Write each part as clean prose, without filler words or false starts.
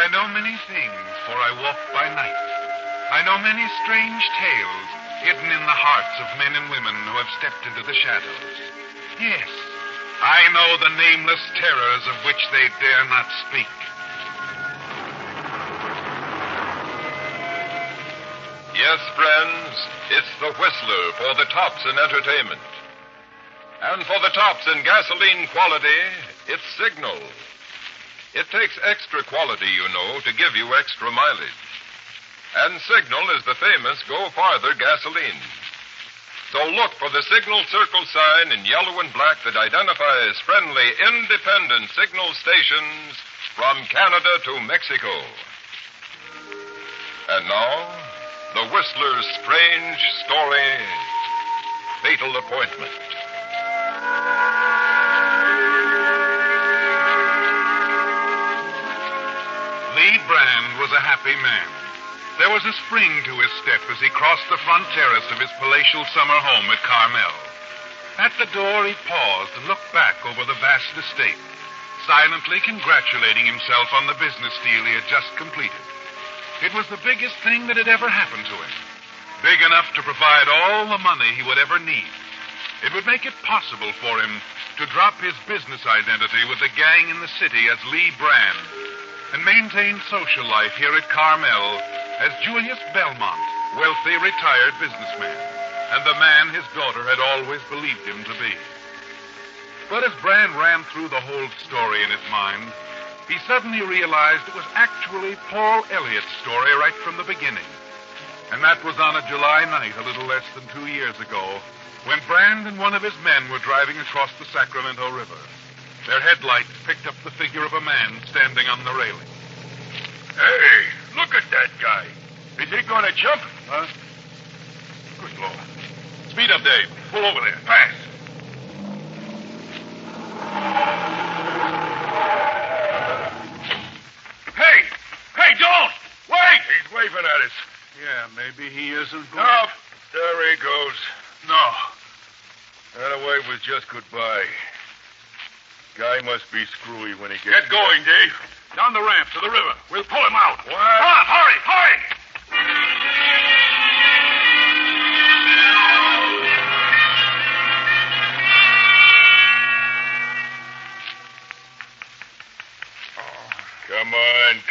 I know many things, for I walk by night. I know many strange tales hidden in the hearts of men and women who have stepped into the shadows. Yes, I know the nameless terrors of which they dare not speak. Yes, friends, it's the Whistler for the tops in entertainment. And for the tops in gasoline quality, it's Signal. It takes extra quality, you know, to give you extra mileage. And Signal is the famous Go Farther gasoline. So look for the Signal Circle sign in yellow and black that identifies friendly, independent Signal stations from Canada to Mexico. And now, the Whistler's strange story, Fatal Appointment. Lee Brand was a happy man. There was a spring to his step as he crossed the front terrace of his palatial summer home at Carmel. At the door, he paused and looked back over the vast estate, silently congratulating himself on the business deal he had just completed. It was the biggest thing that had ever happened to him. Big enough to provide all the money he would ever need. It would make it possible for him to drop his business identity with the gang in the city as Lee Brand and maintain social life here at Carmel as Julius Belmont, wealthy retired businessman, and the man his daughter had always believed him to be. But as Brand ran through the whole story in his mind, he suddenly realized it was actually Paul Elliott's story right from the beginning. And that was on a July night a little less than 2 years ago, when Brand and one of his men were driving across the Sacramento River. Their headlights picked up the figure of a man standing on the railing. Hey, look at that guy. Is he going to jump? Huh? Good Lord. Speed up, Dave. Pull over there. Fast. Hey, don't! Wait! He's waving at us. Yeah, maybe he isn't going... No, there he goes. No. That away was just goodbye. Guy must be screwy when he gets... Get going, Dave. Down the ramp to the river. We'll pull him out. What? Come on, hurry, hurry!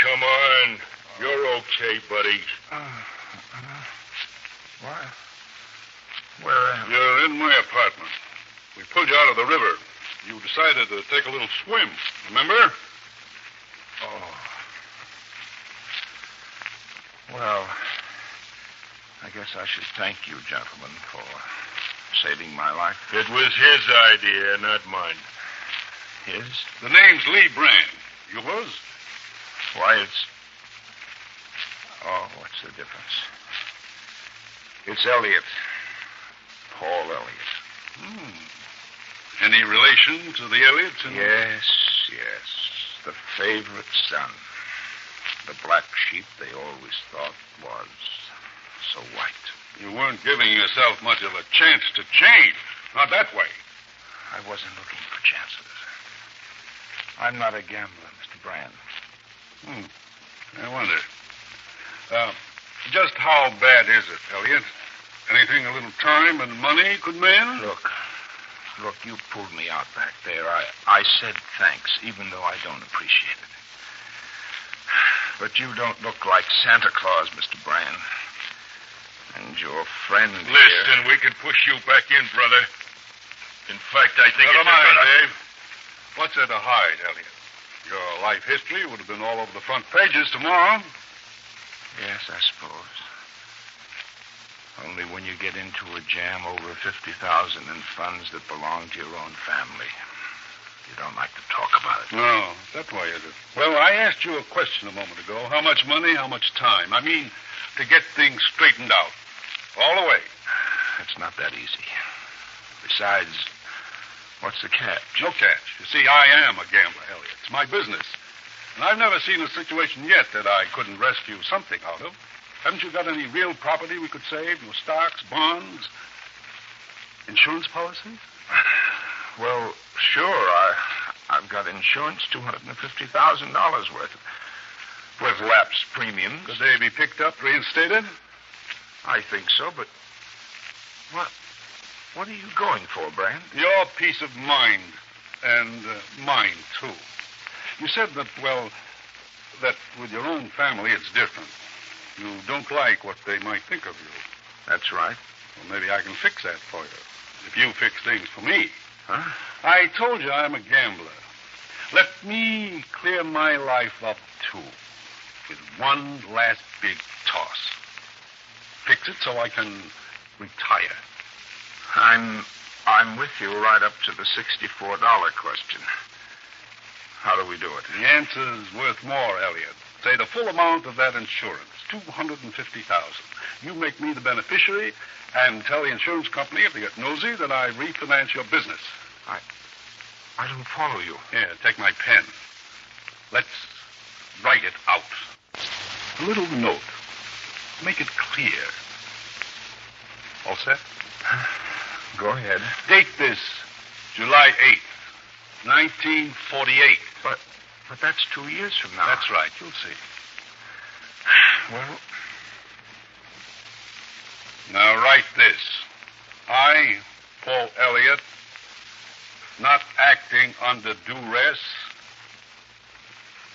Come on. You're okay, buddy. What? Where am I? You're in my apartment. We pulled you out of the river. You decided to take a little swim, remember? Oh. Well, I guess I should thank you, gentlemen, for saving my life. It was his idea, not mine. His? The name's Lee Brand. Yours? Why, it's... Oh, what's the difference? It's Elliot. Paul Elliot. Any relation to the Elliots? Yes. The favorite son. The black sheep they always thought was so white. You weren't giving yourself much of a chance to change. Not that way. I wasn't looking for chances. I'm not a gambler, Mr. Brand. I wonder. Just how bad is it, Elliot? Anything a little time and money could mend? Look, you pulled me out back there. I said thanks, even though I don't appreciate it. But you don't look like Santa Claus, Mr. Brand. And your friend Listen, we can push you back in, brother. In fact, I think Never mind, Dave. What's there to hide, Elliot? Your life history would have been all over the front pages tomorrow. Yes, I suppose. Only when you get into a jam over $50,000 in funds that belong to your own family, you don't like to talk about it. No, that's why is it. Well, I asked you a question a moment ago. How much money, how much time? I mean, to get things straightened out. All the way. It's not that easy. Besides, what's the catch? No catch. You see, I am a gambler, Elliot. It's my business. And I've never seen a situation yet that I couldn't rescue something out of. Haven't you got any real property we could save? No stocks, bonds, insurance policies? Well, sure. I've got insurance, $250,000 worth. with lapse premiums. Could they be picked up, reinstated? I think so, but what are you going for, Brand? Your peace of mind, and mine, too. You said that, that with your own family it's different. You don't like what they might think of you. That's right. Well, maybe I can fix that for you, if you fix things for me. Huh? I told you I'm a gambler. Let me clear my life up, too, with one last big toss. Fix it so I can retire. I'm with you right up to the $64 question. How do we do it? The answer's worth more, Elliot. Say the full amount of that insurance, $250,000. You make me the beneficiary and tell the insurance company, if they get nosy, that I refinance your business. I don't follow you. Here, take my pen. Let's write it out. A little note. Make it clear. All set? Go ahead. Date this July 8th, 1948. But that's 2 years from now. That's right. You'll see. Well, now write this. I, Paul Elliott, not acting under duress,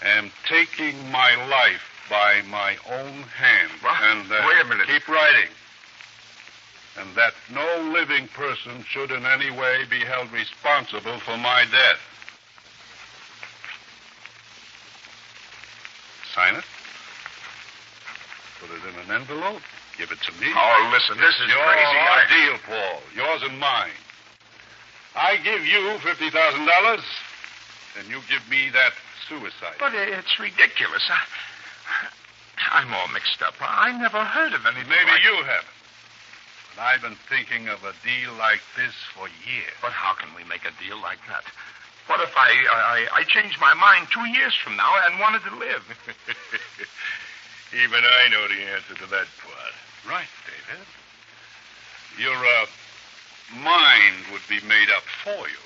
am taking my life by my own hand. What? And Wait a minute. Keep writing. And that no living person should in any way be held responsible for my death. Sign it. Put it in an envelope. Give it to me. Oh, listen, this is your crazy. Our deal, Paul. Yours and mine. I give you $50,000, and you give me that suicide. But it's ridiculous. I'm all mixed up. I never heard of anything Maybe like... you haven't. But I've been thinking of a deal like this for years. But how can we make a deal like that? What if I changed my mind 2 years from now and wanted to live? Even I know the answer to that part. Right, David. Your mind would be made up for you.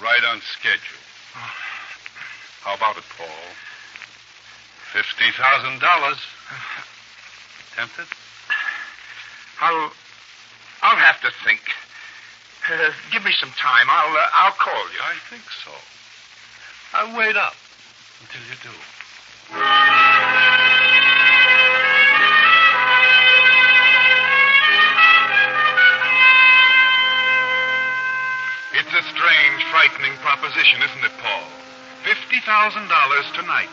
Right on schedule. How about it, Paul? $50,000. Tempted? I'll have to think. Give me some time. I'll call you. I think so. I'll wait up until you do. It's a strange, frightening proposition, isn't it, Paul? $50,000 tonight,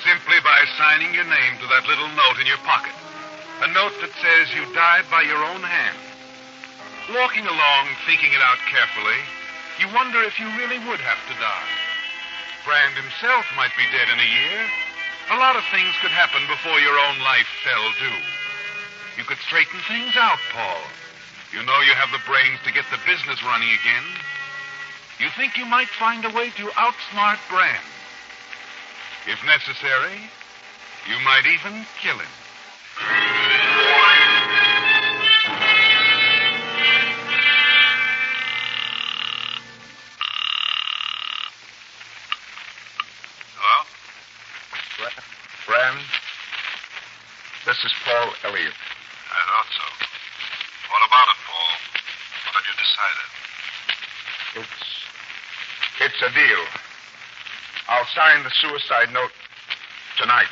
simply by signing your name to that little note in your pocket. A note that says you died by your own hand. Walking along, thinking it out carefully, you wonder if you really would have to die. Brand himself might be dead in a year. A lot of things could happen before your own life fell due. You could straighten things out, Paul. You know you have the brains to get the business running again. You think you might find a way to outsmart Brand. If necessary, you might even kill him. Hello? Brand, this is Paul Elliott. I thought so. What about it, Paul? What have you decided? It's a deal. I'll sign the suicide note tonight.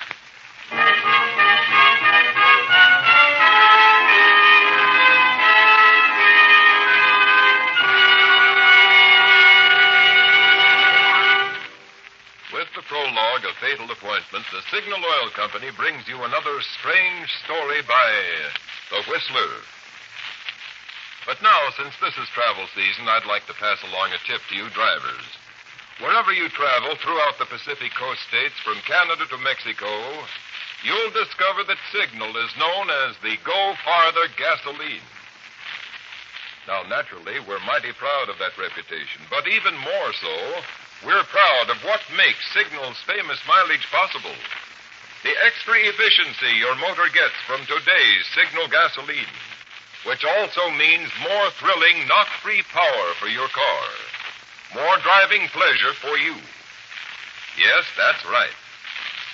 With the prologue of Fatal Appointment, the Signal Oil Company brings you another strange story by The Whistler. But now, since this is travel season, I'd like to pass along a tip to you drivers. Wherever you travel throughout the Pacific Coast states, from Canada to Mexico, you'll discover that Signal is known as the Go Farther gasoline. Now, naturally, we're mighty proud of that reputation, but even more so, we're proud of what makes Signal's famous mileage possible. The extra efficiency your motor gets from today's Signal gasoline, which also means more thrilling, knock-free power for your car. More driving pleasure for you. Yes, that's right.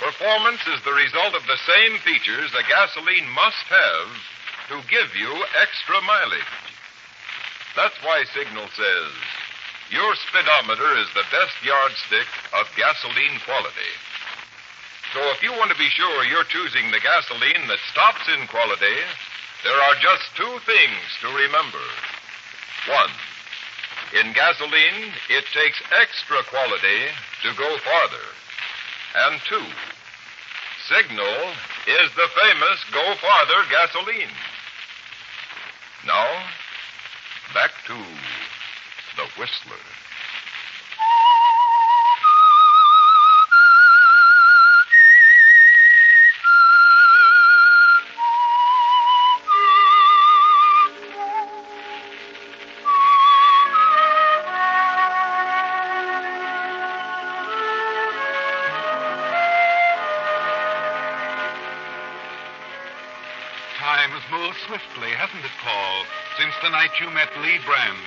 Performance is the result of the same features a gasoline must have to give you extra mileage. That's why Signal says your speedometer is the best yardstick of gasoline quality. So if you want to be sure you're choosing the gasoline that stops in quality, there are just two things to remember. One, in gasoline, it takes extra quality to go farther. And two, Signal is the famous Go Farther gasoline. Now, back to the Whistler. Time has moved swiftly, hasn't it, Paul? Since the night you met Lee Brand.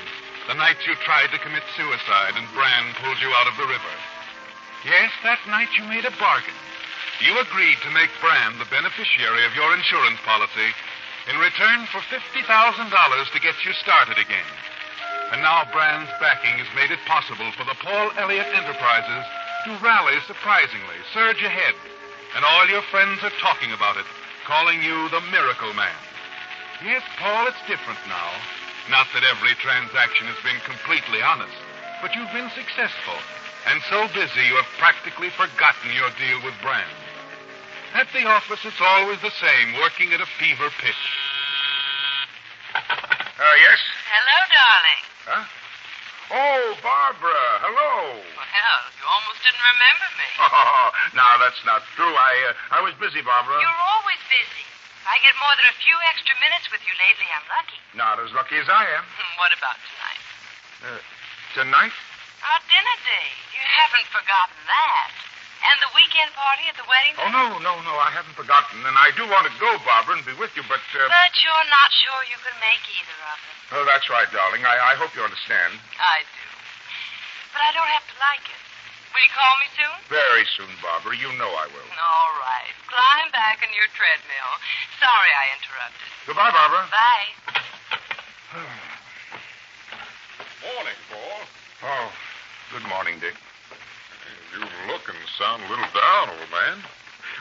The night you tried to commit suicide and Brand pulled you out of the river. Yes, that night you made a bargain. You agreed to make Brand the beneficiary of your insurance policy in return for $50,000 to get you started again. And now Brand's backing has made it possible for the Paul Elliott Enterprises to rally surprisingly, surge ahead. And all your friends are talking about it, calling you the Miracle Man. Yes, Paul, it's different now. Not that every transaction has been completely honest, but you've been successful. And so busy you have practically forgotten your deal with Brand. At the office, it's always the same, working at a fever pitch. Yes? Hello, darling. Huh? Oh, Barbara, hello. Well, you almost didn't remember me. Oh, no, that's not true. I was busy, Barbara. You're always busy. If I get more than a few extra minutes with you lately, I'm lucky. Not as lucky as I am. What about tonight? Tonight? Our dinner date. You haven't forgotten that. And the weekend party at the wedding? Oh, no, I haven't forgotten. And I do want to go, Barbara, and be with you, but... But you're not sure you can make either of them. Oh, that's right, darling. I hope you understand. I do. But I don't have to like it. Will you call me soon? Very soon, Barbara. You know I will. All right. Climb back in your treadmill. Sorry I interrupted. Goodbye, Barbara. Bye. Morning, Paul. Oh, good morning, Dick. You look and sound a little down, old man.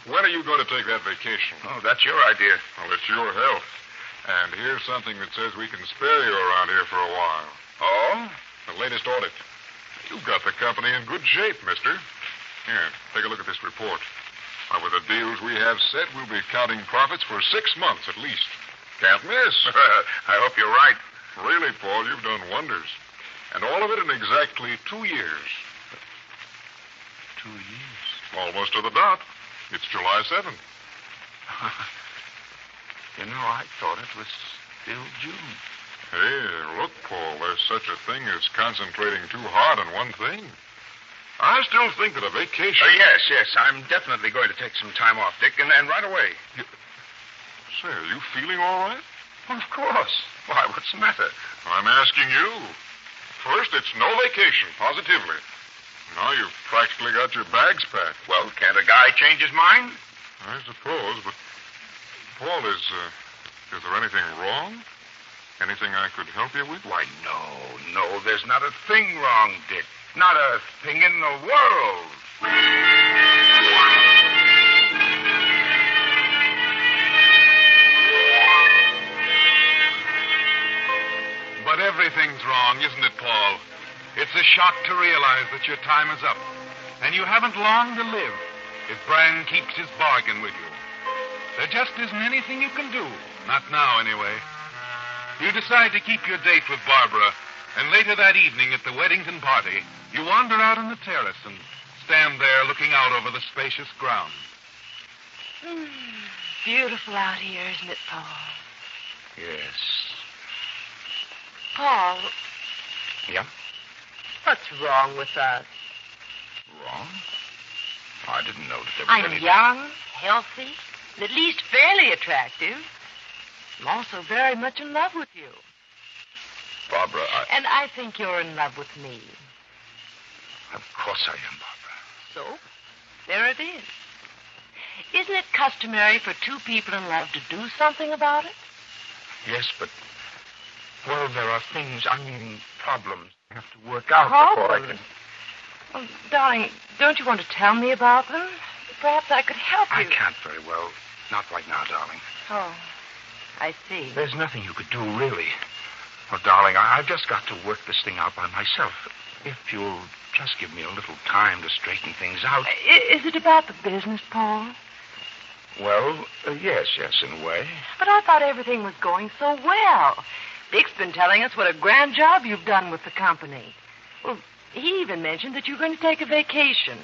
When are you going to take that vacation? Oh, that's your idea. Well, it's your health. And here's something that says we can spare you around here for a while. Oh? The latest audit. You've got the company in good shape, mister. Here, take a look at this report. Now, with the deals we have set, we'll be counting profits for 6 months at least. Can't miss. I hope you're right. Really, Paul, you've done wonders. And all of it in exactly 2 years. 2 years? Almost to the dot. It's July 7th. You know, I thought it was still June. Hey, look, Paul, there's such a thing as concentrating too hard on one thing. I still think that a vacation... Yes, I'm definitely going to take some time off, Dick, and right away. Say, are you feeling all right? Well, of course. Why, what's the matter? I'm asking you. First, it's no vacation, positively. Now you've practically got your bags packed. Well, can't a guy change his mind? I suppose, but... Paul, is there anything wrong? Anything I could help you with? Why, no, there's not a thing wrong, Dick. Not a thing in the world. But everything's wrong, isn't it, Paul? It's a shock to realize that your time is up. And you haven't long to live if Brand keeps his bargain with you. There just isn't anything you can do. Not now, anyway. You decide to keep your date with Barbara, and later that evening at the Weddington party, you wander out on the terrace and stand there looking out over the spacious grounds. Beautiful out here, isn't it, Paul? Yes. Paul, Yeah? what's wrong with us? Wrong? I didn't know that there was I'm anything... young, healthy, and at least fairly attractive. I'm also very much in love with you. Barbara, And I think you're in love with me. Of course I am, Barbara. So, there it is. isn't it customary for two people in love to do something about it? Yes, but, well, there are things, problems I have to work out before I can... Well, darling, don't you want to tell me about them? Perhaps I could help you. I can't very well. Not right now, darling. Oh, I see. There's nothing you could do, really. Oh, darling, I've just got to work this thing out by myself. If you'll just give me a little time to straighten things out. Is it about the business, Paul? Well, yes, in a way. But I thought everything was going so well. Dick's been telling us what a grand job you've done with the company. Well, he even mentioned that you're going to take a vacation.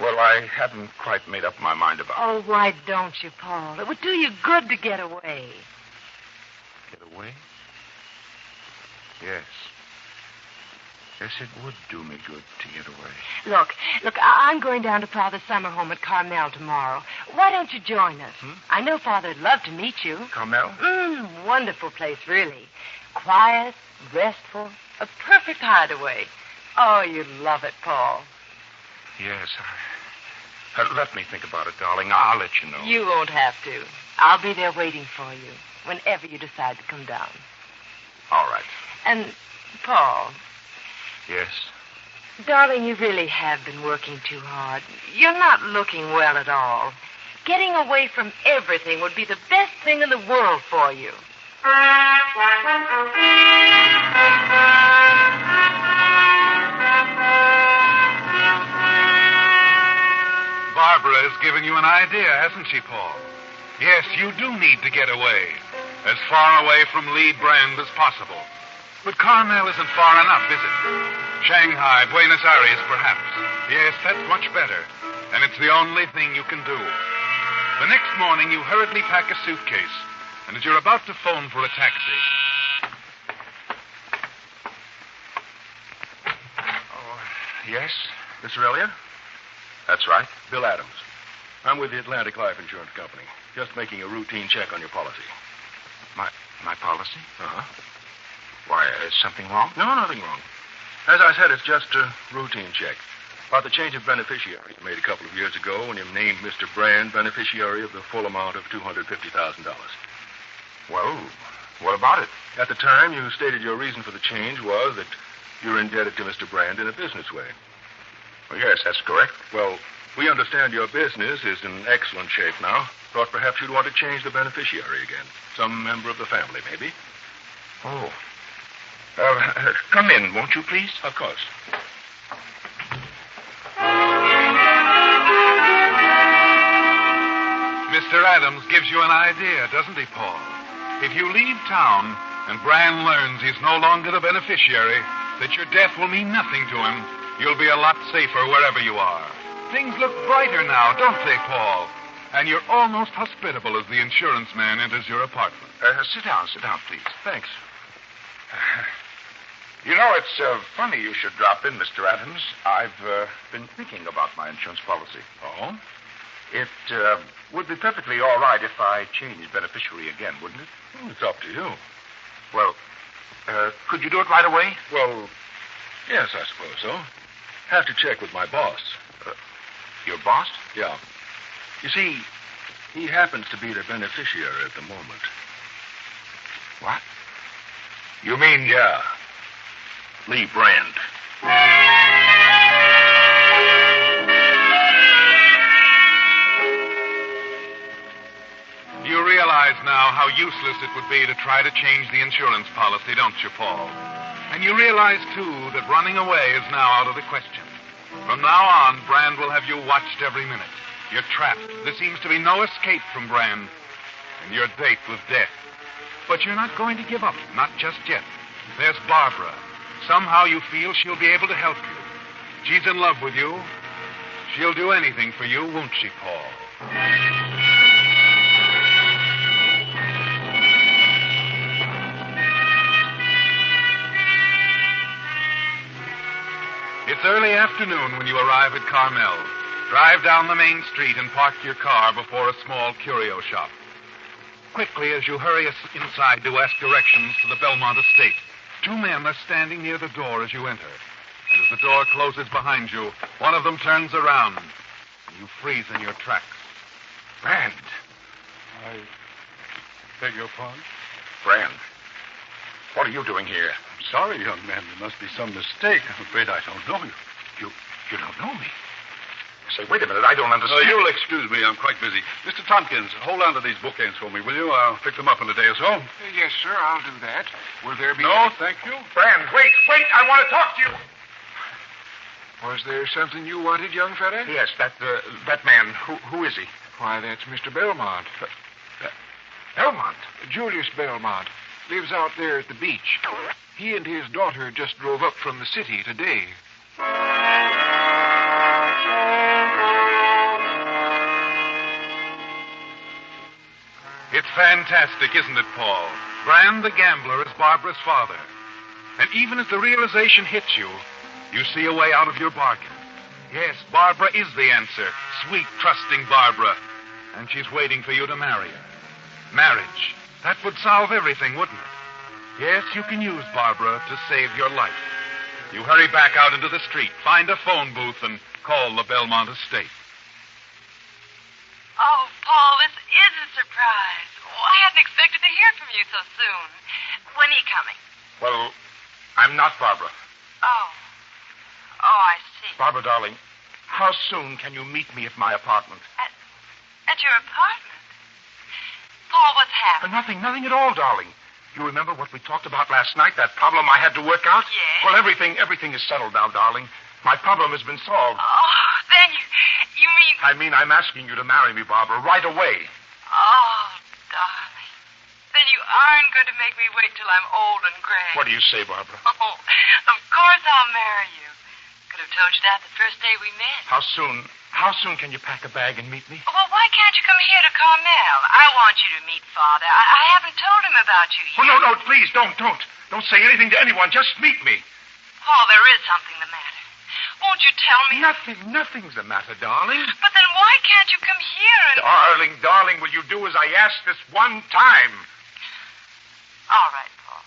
Well, I haven't quite made up my mind about it. Oh, why don't you, Paul? It would do you good to get away. Get away? Yes. Yes, it would do me good to get away. Look, I'm going down to Father's summer home at Carmel tomorrow. Why don't you join us? I know Father'd love to meet you. Carmel? Wonderful place, really. Quiet, restful, a perfect hideaway. Oh, you'd love it, Paul. Yes, let me think about it, darling. I'll let you know. You won't have to. I'll be there waiting for you whenever you decide to come down. All right. And, Paul... Yes? Darling, you really have been working too hard. You're not looking well at all. Getting away from everything would be the best thing in the world for you. Barbara has given you an idea, hasn't she, Paul? Yes, you do need to get away. As far away from Lee Brand as possible. But Carmel isn't far enough, is it? Shanghai, Buenos Aires, perhaps. Yes, that's much better. And it's the only thing you can do. The next morning, you hurriedly pack a suitcase. And as you're about to phone for a taxi... Oh, yes? Mr. Elliott? That's right. Bill Adams. I'm with the Atlantic Life Insurance Company. Just making a routine check on your policy. My policy? Uh-huh. Why, is something wrong? No, nothing wrong. As I said, it's just a routine check. About the change of beneficiary you made a couple of years ago when you named Mr. Brand beneficiary of the full amount of $250,000. Well, what about it? At the time, you stated your reason for the change was that you're indebted to Mr. Brand in a business way. Well, yes, that's correct. Well, we understand your business is in excellent shape now. Thought perhaps you'd want to change the beneficiary again. Some member of the family, maybe. Oh. Come in, won't you, please? Of course. Mr. Adams gives you an idea, doesn't he, Paul? If you leave town and Brand learns he's no longer the beneficiary, that your death will mean nothing to him, you'll be a lot safer wherever you are. Things look brighter now, don't they, Paul? And you're almost hospitable as the insurance man enters your apartment. Sit down, please. Thanks. You know, it's funny you should drop in, Mr. Adams. I've been thinking about my insurance policy. Oh? It would be perfectly all right if I changed beneficiary again, wouldn't it? Well, it's up to you. Well, could you do it right away? Well, yes, I suppose so. Have to check with my boss. Your boss? Yeah. You see, he happens to be the beneficiary at the moment. What? You mean... Yeah. Lee Brand. You realize now how useless it would be to try to change the insurance policy, don't you, Paul? And you realize, too, that running away is now out of the question. From now on, Brand will have you watched every minute. You're trapped. There seems to be no escape from Brand. And your date with death. But you're not going to give up, not just yet. There's Barbara. Somehow you feel she'll be able to help you. She's in love with you. She'll do anything for you, won't she, Paul? It's early afternoon when you arrive at Carmel. Drive down the main street and park your car before a small curio shop. Quickly, as you hurry inside to ask directions to the Belmont estate, two men are standing near the door as you enter. And as the door closes behind you, one of them turns around. And you freeze in your tracks. Brand. I beg your pardon? Brand. What are you doing here? I'm sorry, young man. There must be some mistake. I'm afraid I don't know you. You don't know me? Say, wait a minute. I don't understand. You'll excuse me. I'm quite busy. Mr. Tompkins, hold on to these bookends for me, will you? I'll pick them up in a day or so. Yes, sir, I'll do that. Will there be... No, thank you. Brand, wait. I want to talk to you. Was there something you wanted, young fella? Yes, that man. Who is he? Why, that's Mr. Belmont. Belmont. Julius Belmont. Lives out there at the beach. He and his daughter just drove up from the city today. It's fantastic, isn't it, Paul? Brand the gambler is Barbara's father. And even as the realization hits you, you see a way out of your bargain. Yes, Barbara is the answer. Sweet, trusting Barbara. And she's waiting for you to marry her. Marriage. That would solve everything, wouldn't it? Yes, you can use Barbara to save your life. You hurry back out into the street, find a phone booth, and call the Belmont estate. Oh, Paul, this is a surprise. Oh, I hadn't expected to hear from you so soon. When are you coming? Well, I'm not Barbara. Oh, I see. Barbara, darling, how soon can you meet me at my apartment? At your apartment? Paul, what's happened? Nothing at all, darling. You remember what we talked about last night, that problem I had to work out? Yes. Well, everything is settled now, darling. My problem has been solved. Oh, then you mean... I mean, I'm asking you to marry me, Barbara, right away. Oh, darling. Then you aren't going to make me wait till I'm old and gray. What do you say, Barbara? Oh, of course I'll marry you. Could have told you that the first day we met. How soon can you pack a bag and meet me? Well, why can't you come here to Carmel? I want you to meet Father. I haven't told him about you yet. Oh, no, please, don't. Don't say anything to anyone. Just meet me. Paul, there is something the matter. Won't you tell me? Nothing's the matter, darling. But then why can't you come here and... Darling, will you do as I ask this one time? All right, Paul.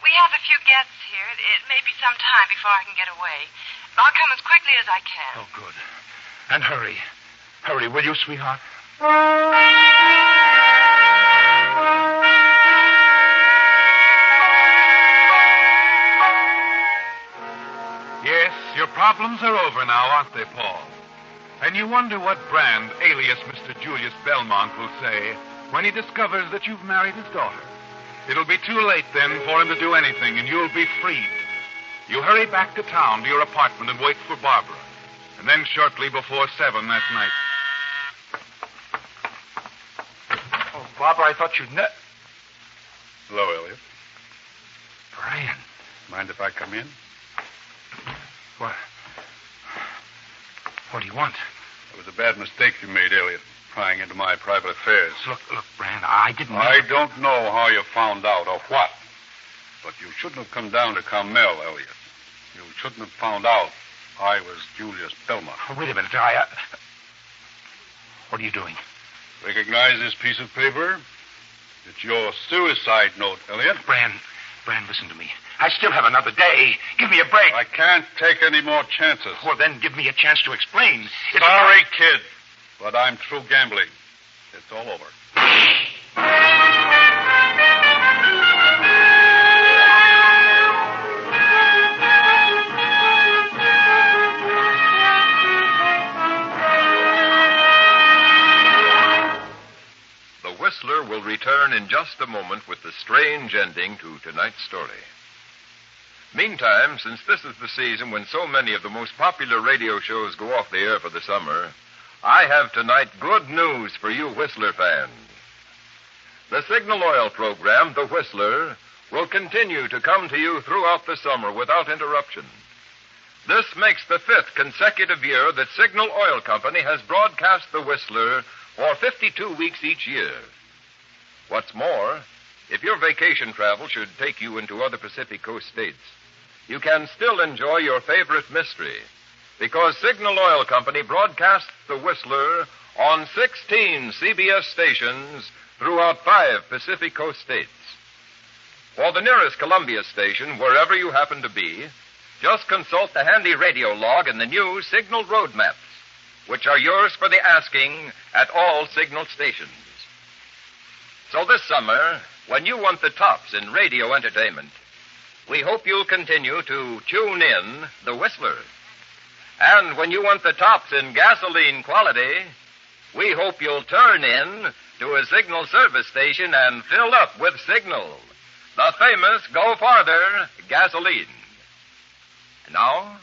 We have a few guests here. It may be some time before I can get away. I'll come as quickly as I can. Oh, good. And hurry. Hurry, will you, sweetheart? Yes, your problems are over now, aren't they, Paul? And you wonder what Brand, alias Mr. Julius Belmont, will say when he discovers that you've married his daughter. It'll be too late then for him to do anything, and you'll be freed. You hurry back to town to your apartment and wait for Barbara. And then shortly before 7 that night. Oh, Barbara, I thought you'd Hello, Elliot. Brian. Mind if I come in? What do you want? It was a bad mistake you made, Elliot, prying into my private affairs. Look, Brian, I didn't... I don't know how you found out or what, but you shouldn't have come down to Carmel, Elliot. You shouldn't have found out I was Julius Belmont. Oh, wait a minute. What are you doing? Recognize this piece of paper? It's your suicide note, Elliot. Brian, listen to me. I still have another day. Give me a break. I can't take any more chances. Well, then give me a chance to explain. Sorry, kid, but I'm through gambling. It's all over. The Whistler will return in just a moment with the strange ending to tonight's story. Meantime, since this is the season when so many of the most popular radio shows go off the air for the summer, I have tonight good news for you Whistler fans. The Signal Oil program, The Whistler, will continue to come to you throughout the summer without interruption. This makes the 5th consecutive year that Signal Oil Company has broadcast The Whistler for 52 weeks each year. What's more, if your vacation travel should take you into other Pacific Coast states, you can still enjoy your favorite mystery, because Signal Oil Company broadcasts The Whistler on 16 CBS stations throughout 5 Pacific Coast states. For the nearest Columbia station, wherever you happen to be, just consult the handy radio log in the new Signal road maps. which are yours for the asking at all signal stations. So this summer, when you want the tops in radio entertainment, we hope you'll continue to tune in The Whistler. And when you want the tops in gasoline quality, we hope you'll turn in to a signal service station and fill up with Signal, the famous Go Farther gasoline. And now,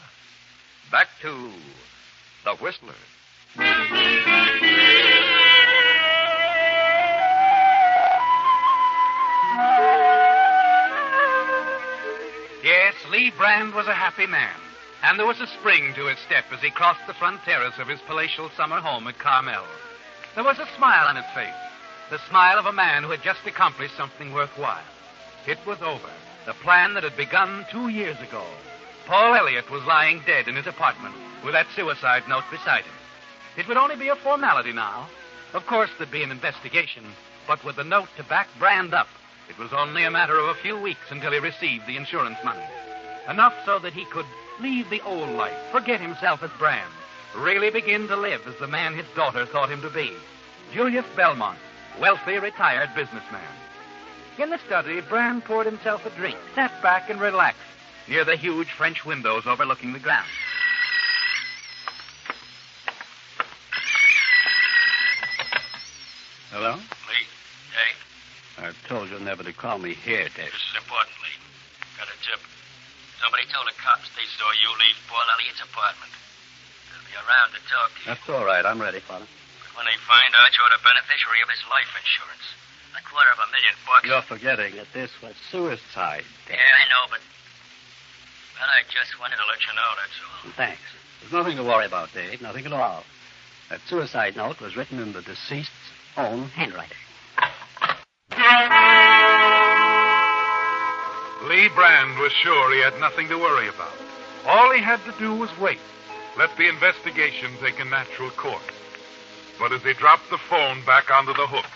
back to The Whistler. Yes, Lee Brand was a happy man, and there was a spring to his step as he crossed the front terrace of his palatial summer home at Carmel. There was a smile on his face, the smile of a man who had just accomplished something worthwhile. It was over, the plan that had begun 2 years ago. Paul Elliott was lying dead in his apartment with that suicide note beside him. It would only be a formality now. Of course, there'd be an investigation, but with the note to back Brand up, it was only a matter of a few weeks until he received the insurance money. Enough so that he could leave the old life, forget himself as Brand, really begin to live as the man his daughter thought him to be. Julius Belmont, wealthy, retired businessman. In the study, Brand poured himself a drink, sat back and relaxed near the huge French windows overlooking the grounds. Hello? Lee, Dave, I told you never to call me here, Dave. this is important, Lee. Got a tip. Somebody told the cops they saw you leave Paul Elliott's apartment. They'll be around to talk to you. That's all right. I'm ready, Father. But when they find out you're the beneficiary of his life insurance, $250,000. You're forgetting that this was suicide, Dave. Yeah, I know, but... Well, I just wanted to let you know, that's all. Thanks. There's nothing to worry about, Dave. Nothing at all. That suicide note was written in the deceased's own handwriting. Lee Brand was sure he had nothing to worry about. All he had to do was wait. Let the investigation take a natural course. But as he dropped the phone back onto the hook...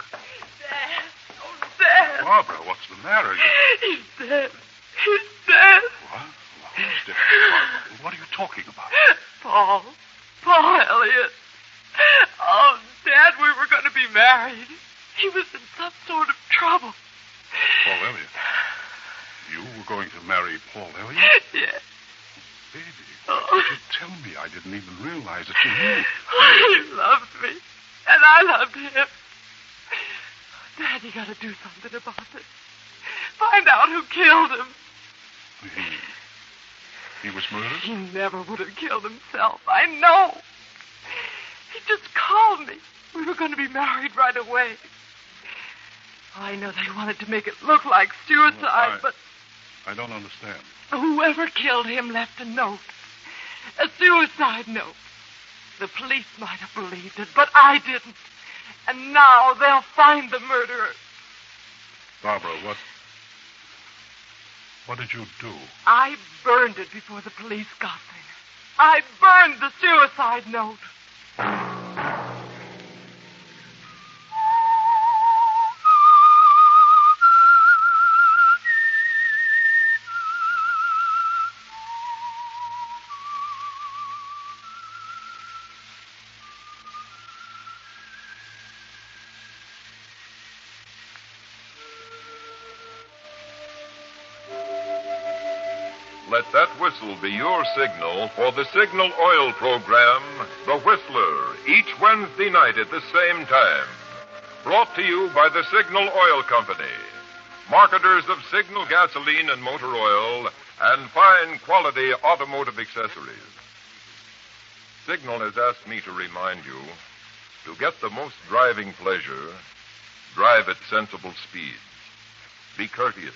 Dad. Oh, Dad. Barbara, what's the matter? He's dead. He's dead. What? Who's dead? Barbara, what are you talking about? Paul Elliott. Oh, Dad, we were going to be married. He was in some sort of trouble. Paul Elliott. You were going to marry Paul Elliott? Yes. Baby, why did you tell me? I didn't even realize that you knew. He loved me, and I loved him. Dad, you got to do something about this. Find out who killed him. He was murdered? He never would have killed himself. I know. He just called me. We were going to be married right away. I know they wanted to make it look like suicide, but... I don't understand. Whoever killed him left a note. A suicide note. The police might have believed it, but I didn't. And now they'll find the murderer. Barbara, what did you do? I burned it before the police got there. I burned the suicide note. Let that whistle be your signal for the Signal Oil program, The Whistler, each Wednesday night at the same time. Brought to you by the Signal Oil Company, marketers of Signal gasoline and motor oil and fine quality automotive accessories. Signal has asked me to remind you, to get the most driving pleasure, drive at sensible speeds. Be courteous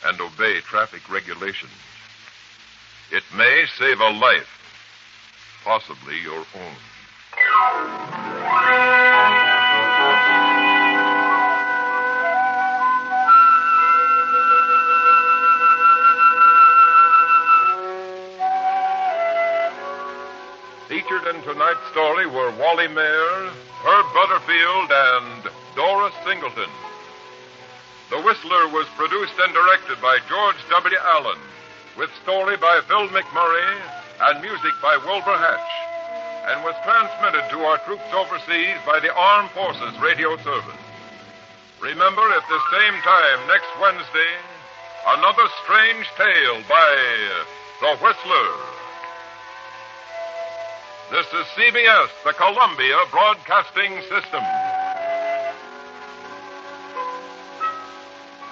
and obey traffic regulations. It may save a life, possibly your own. Featured in tonight's story were Wally Mayer, Herb Butterfield, and Doris Singleton. The Whistler was produced and directed by George W. Allen, with story by Phil McMurray and music by Wilbur Hatch. and was transmitted to our troops overseas by the Armed Forces Radio Service. Remember, at the same time next Wednesday, another strange tale by The Whistler. This is CBS, the Columbia Broadcasting System.